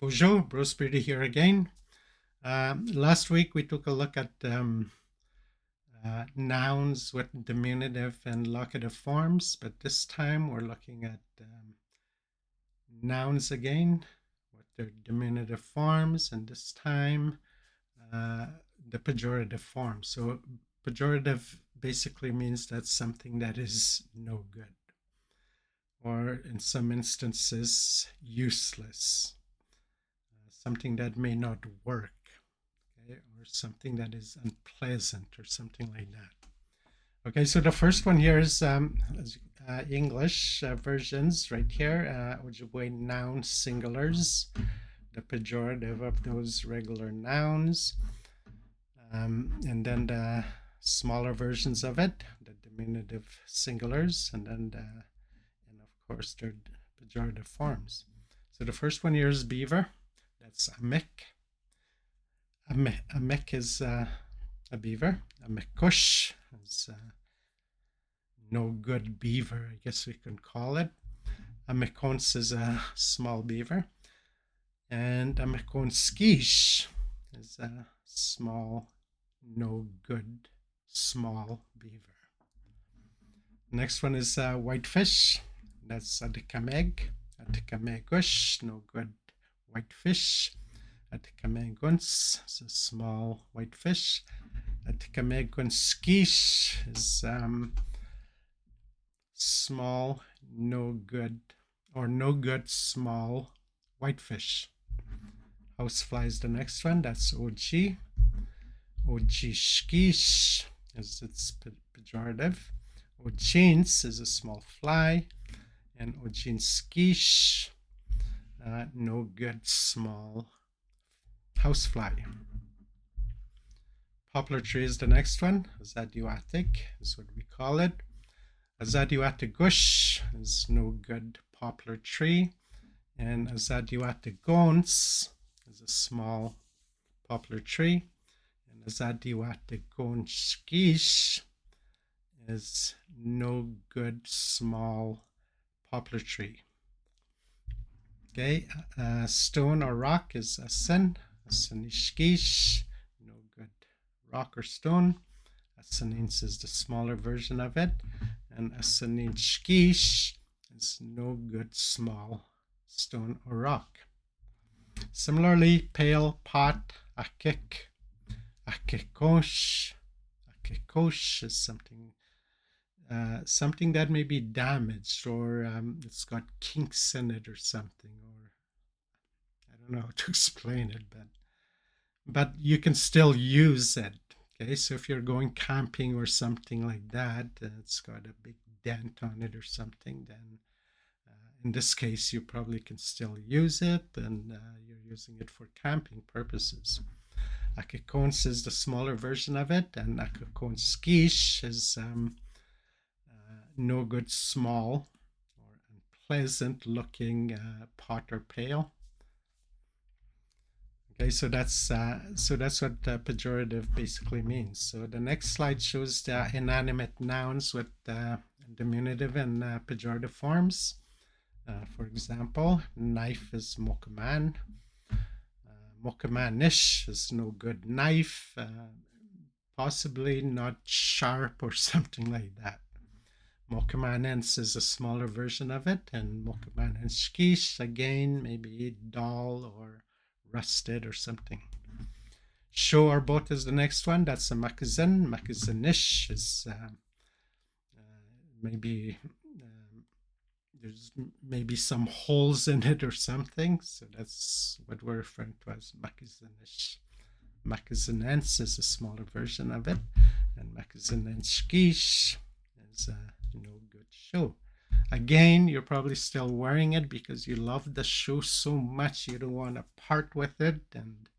Bonjour, Bruce Beardy here again. Last week we took a look at nouns with diminutive and locative forms, but this time we're looking at nouns again with their diminutive forms, and this time uh, the pejorative form. So, pejorative basically means that's something that is no good, or in some instances, useless, something that may not work. Okay, or something that is unpleasant or something like that. Okay, so the first one here is English versions right here, Ojibwe noun singulars, the pejorative of those regular nouns, and then the smaller versions of it, the diminutive singulars, and of course their pejorative forms. So the first one here is beaver. That's a mick. A mick is a beaver. A mickush is no good beaver, I guess we can call it. A micons is a small beaver. And a mikonskish is a small, no good, small beaver. Next one is whitefish. That's a dikameg. A dikamegush, no good whitefish. A dikameguns is a small whitefish. A dikamegunskish is small, no good, or no good small whitefish. Housefly is the next one. That's OG. Ojishkish is its pejorative. Ojins is a small fly. And Ojinskish, no good small housefly. Poplar tree is the next one. Zaduatic is what we call it. Azadiwatagush is no good poplar tree. And Azadiwatagons is a small poplar tree. And Azadiwatagonskish is no good small poplar tree. Okay, stone or rock is asin. Asinishkish, no good rock or stone. Asinins is the smaller version of it. And asaninshkish is no good small stone or rock. Similarly, pail, pot, akik, akikosh. Akikosh is something that may be damaged, or it's got kinks in it or something, or I don't know how to explain it, but you can still use it. Okay, so if you're going camping or something like that, it's got a big dent on it or something, then in this case you probably can still use it, and you're using it for camping purposes. Akikons is the smaller version of it, and akikonskish is no good small or unpleasant looking pot or pail. Okay, so that's what pejorative basically means. So the next slide shows the inanimate nouns with diminutive and pejorative forms. For example, knife is mokaman. Mokamanish is no good knife, possibly not sharp or something like that. Mokamanens is a smaller version of it, and Mokamanenskish, again, maybe dull or rusted or something. Show or boat is the next one. That's a makazin. Makazinish is maybe there's maybe some holes in it or something. So that's what we're referring to as makazinish. Makazinense is a smaller version of it, and Makazinenskish is no good shoe. Again, you're probably still wearing it because you love the shoe so much you don't want to part with it, and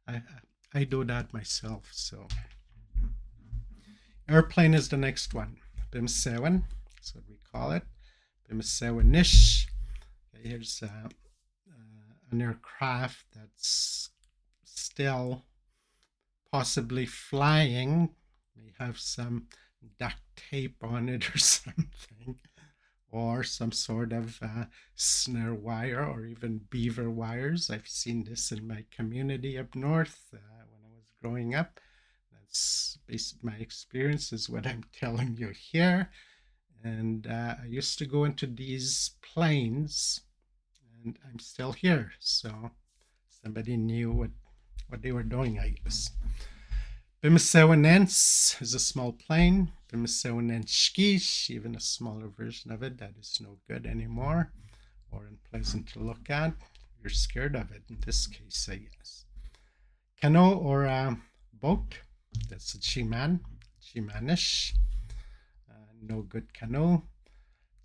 I I do that myself. So airplane is the next one. Bimsewen, that's what we call it. Bimsewenish. Okay, here's an aircraft that's still possibly flying. May have some duct tape on it or something, or some sort of snare wire or even beaver wires. I've seen this in my community up north when I was growing up. That's based my experience is what I'm telling you here. And I used to go into these plains, and I'm still here. So somebody knew what they were doing, I guess. Pimesewinense is a small plain. Pimesewinenskish, even a smaller version of it, that is no good anymore or unpleasant to look at. You're scared of it in this case, I guess. Canoe or boat, that's a chiman, chimanish. No good canoe.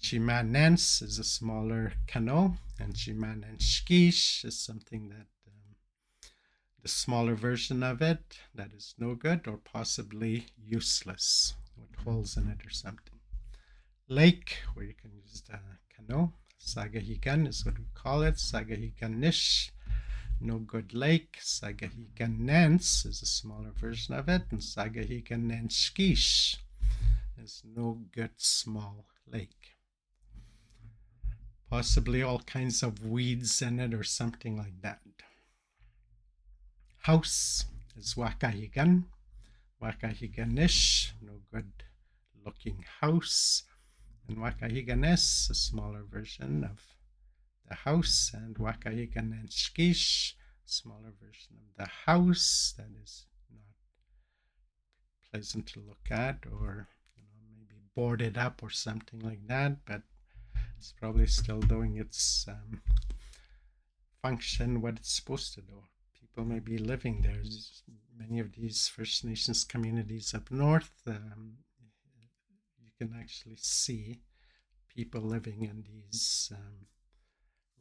Chimanense is a smaller canoe, and chimanenskish is something that the smaller version of it that is no good or possibly useless with holes in it or something. Lake, where you can use the canoe. Sagahigan is what we call it. Sagahiganish, no good lake. Sagahiganense is a smaller version of it. And Sagahiganenskish is no good small lake. Possibly all kinds of weeds in it or something like that. House is Wakahigan. Wakahiganish, no good looking house. And Wakahiganes, a smaller version of the house. And Wakahiganenskish, smaller version of the house that is not pleasant to look at or maybe boarded up or something like that, but it's probably still doing its function, what it's supposed to do. People may be living there. Many of these First Nations communities up north, you can actually see people living in these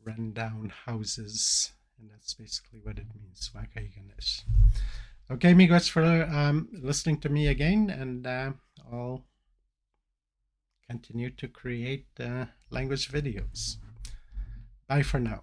run-down houses, and that's basically what it means, Wakaiganish. Okay, amigos, for listening to me again, and I'll continue to create language videos. Bye for now.